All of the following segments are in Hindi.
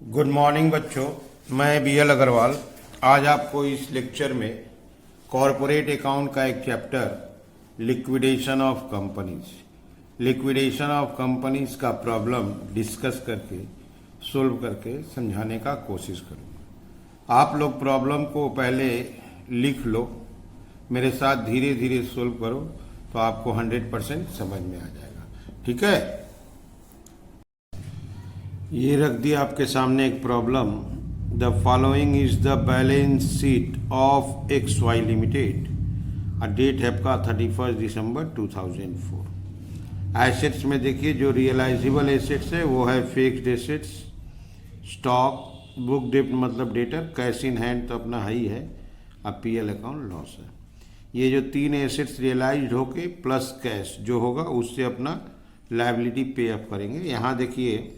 गुड मॉर्निंग बच्चों, मैं BL अग्रवाल आज आपको इस लेक्चर में कॉरपोरेट अकाउंट का एक चैप्टर लिक्विडेशन ऑफ कंपनीज का प्रॉब्लम डिस्कस करके सोल्व करके समझाने का कोशिश करूँगा। आप लोग प्रॉब्लम को पहले लिख लो, मेरे साथ धीरे धीरे सोल्व करो तो आपको 100% समझ में आ जाएगा। ठीक है, ये रख दिया आपके सामने एक problem. The following is the balance sheet of XY limited. Date है आपका 31 दिसंबर 2004। एसेट्स में देखिए जो रियलाइजेबल एसेट्स है वो है फिक्स्ड एसेट्स, स्टॉक, बुक डेप्ट मतलब डेटर, कैश इन हैंड तो अपना हाई है, अब PL अकाउंट लॉस है। ये जो तीन एसेट्स रियलाइज होके प्लस कैश जो होगा उससे अपना लायबिलिटी पे अप करेंगे। यहाँ देखिए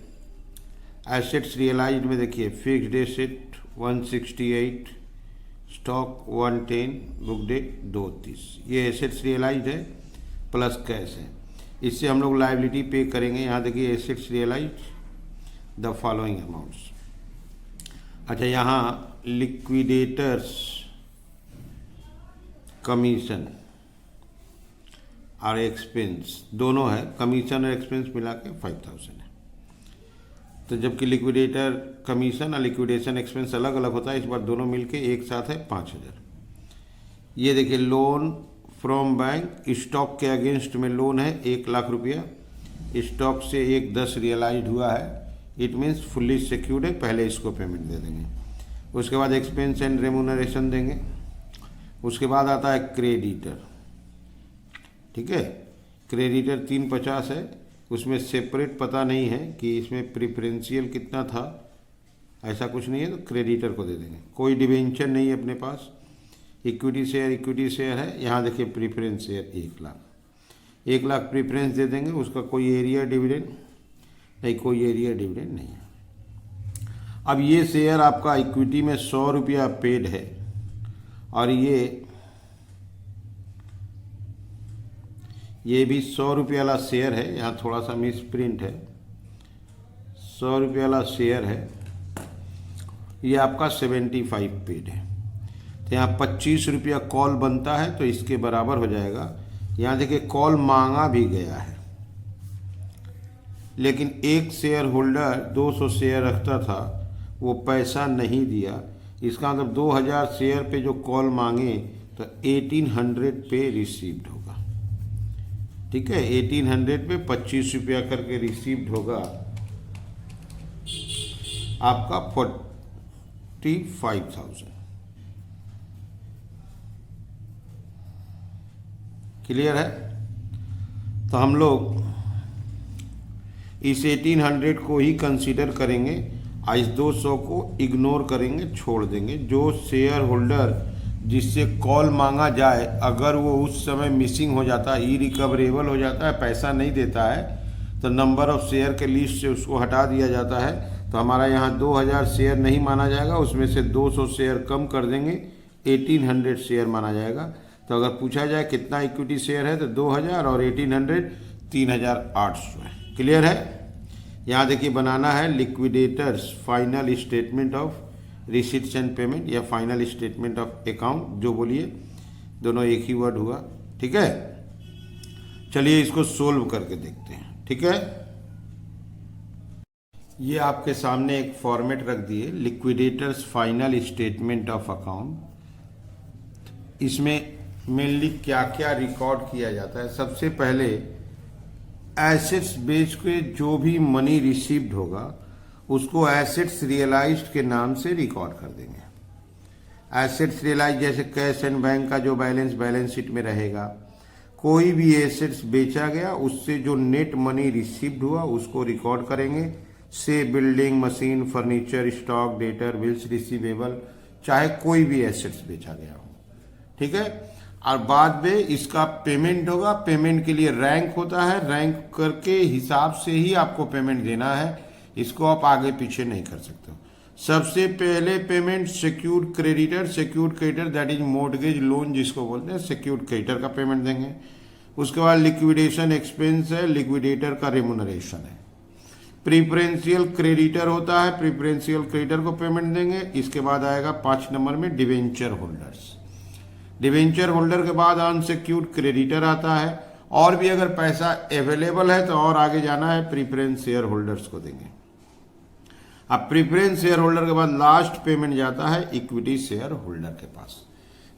एसेट्स रियलाइज्ड में देखिए fixed asset 168, stock 110, book debt 230। ये एसेट्स रियलाइज्ड है प्लस कैश है, इससे हम लोग लायबिलिटी पे करेंगे। यहाँ देखिए assets realised the following amounts. अच्छा, यहाँ लिक्विडेटर्स कमीशन और एक्सपेंस दोनों है, कमीशन और एक्सपेंस मिला के 5000 है। तो जबकि लिक्विडेटर कमीशन और लिक्विडेशन एक्सपेंस अलग अलग होता है, इस बार दोनों मिलके एक साथ है 5000। ये देखिए लोन फ्रॉम बैंक, स्टॉक के अगेंस्ट में लोन है 1 लाख रुपया, स्टॉक से 1/10 रियलाइज हुआ है, इट मीन्स फुल्ली सिक्योर्ड है, पहले इसको पेमेंट दे देंगे। उसके बाद एक्सपेंस एंड रेम्यूनरेशन देंगे। उसके बाद आता है क्रेडिटर। ठीक है, क्रेडिटर 350 है, उसमें सेपरेट पता नहीं है कि इसमें प्रिफरेंशियल कितना था, ऐसा कुछ नहीं है, तो क्रेडिटर को दे देंगे। कोई डिवेंचर नहीं है अपने पास, इक्विटी शेयर है। यहाँ देखिए प्रीफरेंस शेयर 1 लाख प्रीफरेंस दे देंगे। उसका कोई एरिया डिविडेंड नहीं, कोई एरिया डिविडेंड नहीं है। अब ये शेयर आपका इक्विटी में 100 रुपया पेड है और ये भी 100 रुपये वाला शेयर है, यहाँ थोड़ा सा मिस प्रिंट है, 100 रुपये वाला शेयर है, ये आपका 75 पेड है। तो यहाँ 25 रुपया कॉल बनता है तो इसके बराबर हो जाएगा। यहाँ देखिए कॉल मांगा भी गया है, लेकिन एक शेयर होल्डर 200 शेयर रखता था, वो पैसा नहीं दिया। इसका मतलब 2000 शेयर पे जो कॉल मांगे तो 1800 पे रिसीव्ड होगा। ठीक है, 1800 पे 25 रुपया करके रिसीव्ड होगा आपका 45,000। क्लियर है? तो हम लोग इस 1800 को ही कंसीडर करेंगे, इस 200 को इग्नोर करेंगे, छोड़ देंगे। जो शेयर होल्डर जिससे कॉल मांगा जाए, अगर वो उस समय मिसिंग हो जाता है, इरिकवरेबल हो जाता है, पैसा नहीं देता है, तो नंबर ऑफ शेयर के लिस्ट से उसको हटा दिया जाता है। तो हमारा यहाँ 2000 शेयर नहीं माना जाएगा, उसमें से 200 शेयर कम कर देंगे, 1800 शेयर माना जाएगा। तो अगर पूछा जाए कितना इक्विटी शेयर है तो 2000 और 1800 3800 है। क्लियर है? यहाँ देखिए बनाना है liquidators final statement of receipts and payment या फाइनल स्टेटमेंट ऑफ अकाउंट, जो बोलिए, दोनों एक ही वर्ड हुआ। ठीक है, चलिए इसको सोल्व करके देखते हैं। ठीक है, ये आपके सामने एक फॉर्मेट रख दिए, liquidators final statement of account. इसमें मेनली क्या क्या रिकॉर्ड किया जाता है? सबसे पहले एसेट्स बेच के जो भी मनी रिसीव्ड होगा उसको एसेट्स रियलाइज्ड के नाम से रिकॉर्ड कर देंगे। एसेट्स रियलाइज जैसे कैश एंड बैंक का जो बैलेंस शीट में रहेगा, कोई भी एसेट्स बेचा गया उससे जो नेट मनी रिसीव्ड हुआ उसको रिकॉर्ड करेंगे। से building, machine, furniture, stock, debtor, bills receivable, चाहे कोई भी एसेट्स बेचा गया हो। ठीक है, और बाद में इसका पेमेंट होगा। पेमेंट के लिए रैंक होता है, रैंक करके हिसाब से ही आपको पेमेंट देना है, इसको आप आगे पीछे नहीं कर सकते हो। सबसे पहले payment secured creditor that is mortgage loan जिसको बोलते हैं, सिक्योर्ड क्रेडिटर का पेमेंट देंगे। उसके बाद लिक्विडेशन एक्सपेंस है, लिक्विडेटर का रेम्यूनरेशन है। प्रीफरेंशियल क्रेडिटर होता है, प्रीफरेंशियल क्रेडिटर को पेमेंट देंगे। इसके बाद आएगा 5 नंबर में डिवेंचर होल्डर्स। डिवेंचर होल्डर के बाद अनसिक्योर्ड क्रेडिटर आता है, और भी अगर पैसा अवेलेबल है तो और आगे जाना है, प्रीफरेंस शेयर होल्डर्स को देंगे। अब प्रीफरेंस शेयर होल्डर के बाद लास्ट पेमेंट जाता है इक्विटी शेयर होल्डर के पास।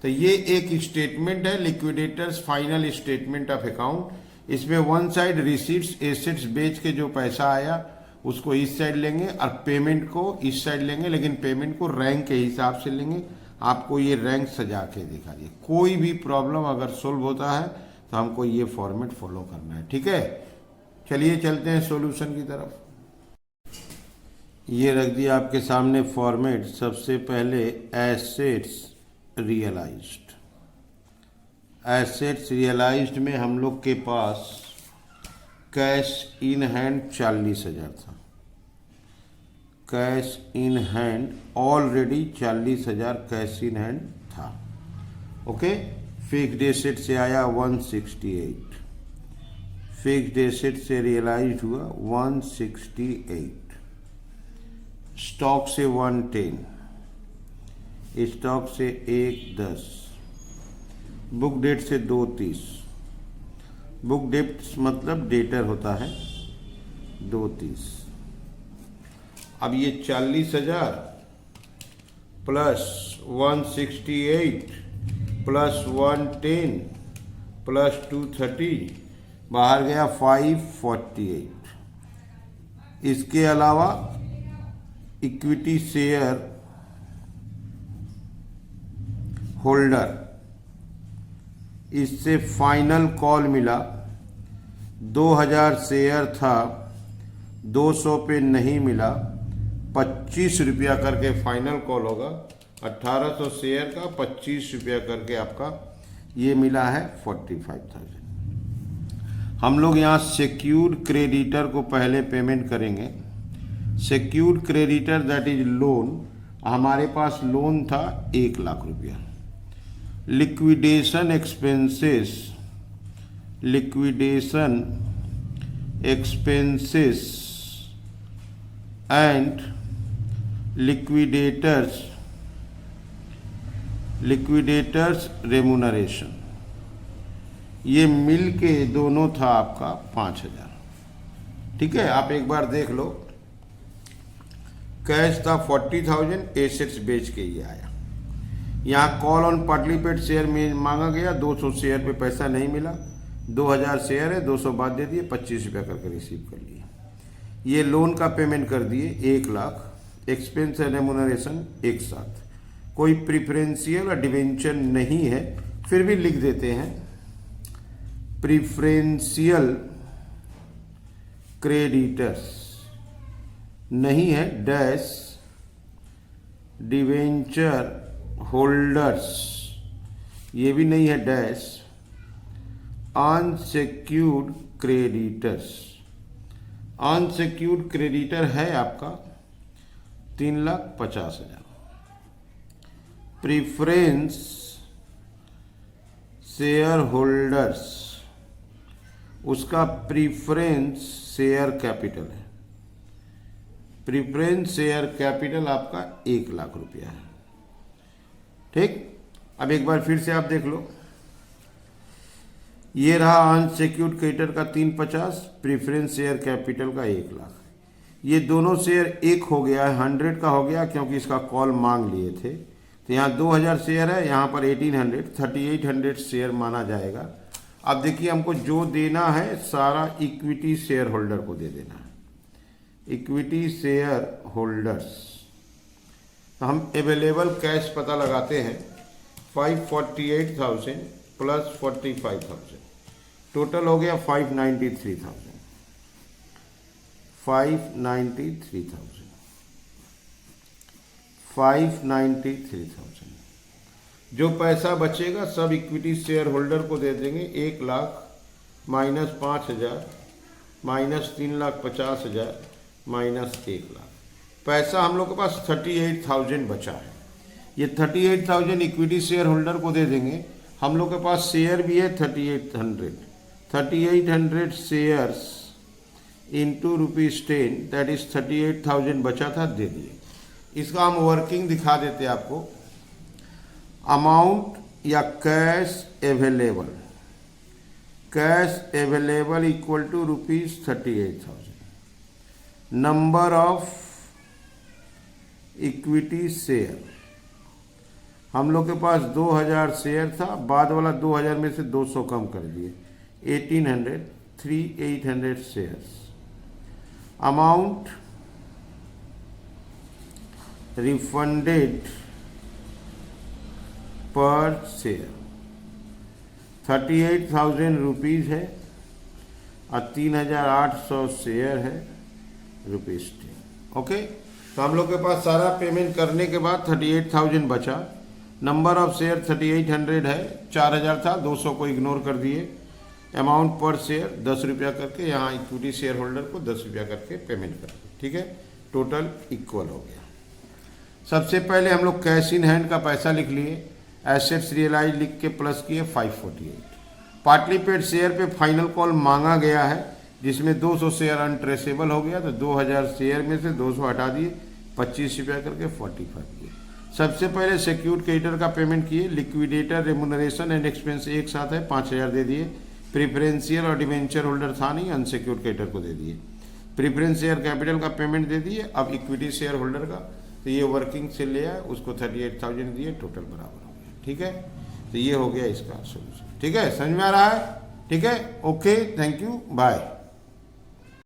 तो ये एक स्टेटमेंट है, liquidators final statement of account. इसमें वन साइड रिसीट्स, एसेट्स बेच के जो पैसा आया उसको इस साइड लेंगे और पेमेंट को इस साइड लेंगे, लेकिन पेमेंट को रैंक के हिसाब से लेंगे। आपको ये रैंक सजा के दिखा दिए। कोई भी प्रॉब्लम अगर सोल्व होता है तो हमको ये फॉर्मेट फॉलो करना है, ठीक है। चलिए चलते हैं सॉल्यूशन की तरफ। ये रख दिया आपके सामने फॉर्मेट। सबसे पहले एसेट्स रियलाइज्ड। एसेट्स रियलाइज्ड में हम लोग के पास कैश इन हैंड 40,000 था। Cash in hand already 40,000 cash in hand था। ओके, फिक्स्ड एसेट से आया 168, फिक्स्ड एसेट से रियलाइज हुआ 168, स्टॉक से 110, स्टॉक से 110, बुक डेट से 230, बुक डेट मतलब डेटर होता है 230। अब ये 40,000 प्लस 168 प्लस 110 प्लस 230 बाहर गया 548। इसके अलावा इक्विटी शेयर होल्डर, इससे फाइनल कॉल मिला। 2000 शेयर था, 200 पे नहीं मिला, 25 रुपया करके फाइनल कॉल होगा। 1800 शेयर का 25 रुपया करके आपका ये मिला है 45,000। हम लोग यहाँ सिक्योर्ड क्रेडिटर को पहले पेमेंट करेंगे। Secured creditor that is loan. हमारे पास लोन था 1 लाख रुपया। Liquidation expenses, liquidation expenses and liquidators, liquidators remuneration, ये मिल के दोनों था आपका 5,000। ठीक है, आप एक बार देख लो। कैश था 40,000, एसेट्स बेच के ये आया। यहाँ call on partly paid share में मांगा गया, 200 शेयर पे पैसा नहीं मिला। 2000 शेयर है, 200 बाद दे दिए, 25 रुपया करके रिसीव कर लिए। ये लोन का पेमेंट कर दिए 1 लाख। एक्सपेंस एंड रेमुनरेशन एक साथ। कोई प्रिफरेंशियल और डिवेंचर नहीं है, फिर भी लिख देते हैं। प्रिफरेंशियल क्रेडिटर्स नहीं है, डैश डिवेंचर होल्डर्स ये भी नहीं है, dash unsecured creditors. Unsecured creditor है आपका 3,50,000। प्रीफरेंस शेयर होल्डर्स, उसका प्रीफरेंस शेयर कैपिटल है। प्रीफरेंस शेयर कैपिटल आपका 1 लाख रुपया है। ठीक, अब एक बार फिर से आप देख लो। ये रहा अनसिक्योर्ड क्रेडिटर का 350, प्रीफरेंस शेयर कैपिटल का 1 लाख। ये दोनों शेयर एक हो गया है, 100 का हो गया क्योंकि इसका कॉल मांग लिए थे। तो यहाँ 2000 शेयर है, यहाँ पर 1800, 3800 शेयर माना जाएगा। अब देखिए, हमको जो देना है सारा इक्विटी शेयर होल्डर को दे देना है। इक्विटी शेयर होल्डर्स, तो हम अवेलेबल कैश पता लगाते हैं। 548,000 प्लस 45,000, टोटल हो गया 593,000। 593,000 जो पैसा बचेगा सब इक्विटी शेयर होल्डर को दे देंगे। 1 lakh minus 5,000 minus 3,50,000 minus 1 lakh. पैसा हम लोग के पास 38,000 बचा है। ये 38,000 इक्विटी शेयर होल्डर को दे देंगे। हम लोग के पास शेयर भी है 3800 शेयर्स इंटू ₹10 दैट इज 38,000 बचा था, दे दिए। इसका हम वर्किंग दिखा देते आपको। अमाउंट या cash available equal to ₹38,000। Number of equity share, हम लोग के पास 2000 शेयर था, बाद वाला 2000 में से 200 कम कर दिए, 800 शेयर्स। अमाउंट रिफंडेड पर शेयर 38,000 रुपीज़ है और 3,800 शेयर है ₹10। ओके, तो हम लोग के पास सारा पेमेंट करने के बाद 38,000 बचा। नंबर ऑफ शेयर 3800 है, 4000 था, 200 को इग्नोर कर दिए। अमाउंट पर शेयर 10 रुपया करके, यहाँ इक्विटी शेयर होल्डर को 10 रुपया करके पेमेंट कर दिए। ठीक है, टोटल इक्वल हो गया। सबसे पहले हम लोग कैश इन हैंड का पैसा लिख लिए, एसेट्स रियलाइज लिख के प्लस किए 548। पार्टली पेड शेयर पे फाइनल कॉल मांगा गया है, जिसमें 200 शेयर अनट्रेसेबल हो गया, तो 2000 शेयर में से 200 हटा दिए, 25 रुपया करके 45 दिए। सबसे पहले सिक्योर्ड क्रेडिटर का पेमेंट किए, लिक्विडेटर रेमुनरेशन एंड एक्सपेंस एक साथ है, 5000 दे दिए। प्रेफरेंशियल और डिवेंचर होल्डर था नहीं, अनसिक्योर्ड क्रेडिटर को दे दिए। प्रेफरेंस शेयर कैपिटल का पेमेंट दे दिए। अब इक्विटी शेयर होल्डर का, तो ये वर्किंग से ले आए, उसको 38,000 दिए, टोटल बराबर हो गया। ठीक है, तो ये हो गया इसका सोल्यूशन। ठीक है, समझ में आ रहा है? ठीक है, ओके, थैंक यू, बाय।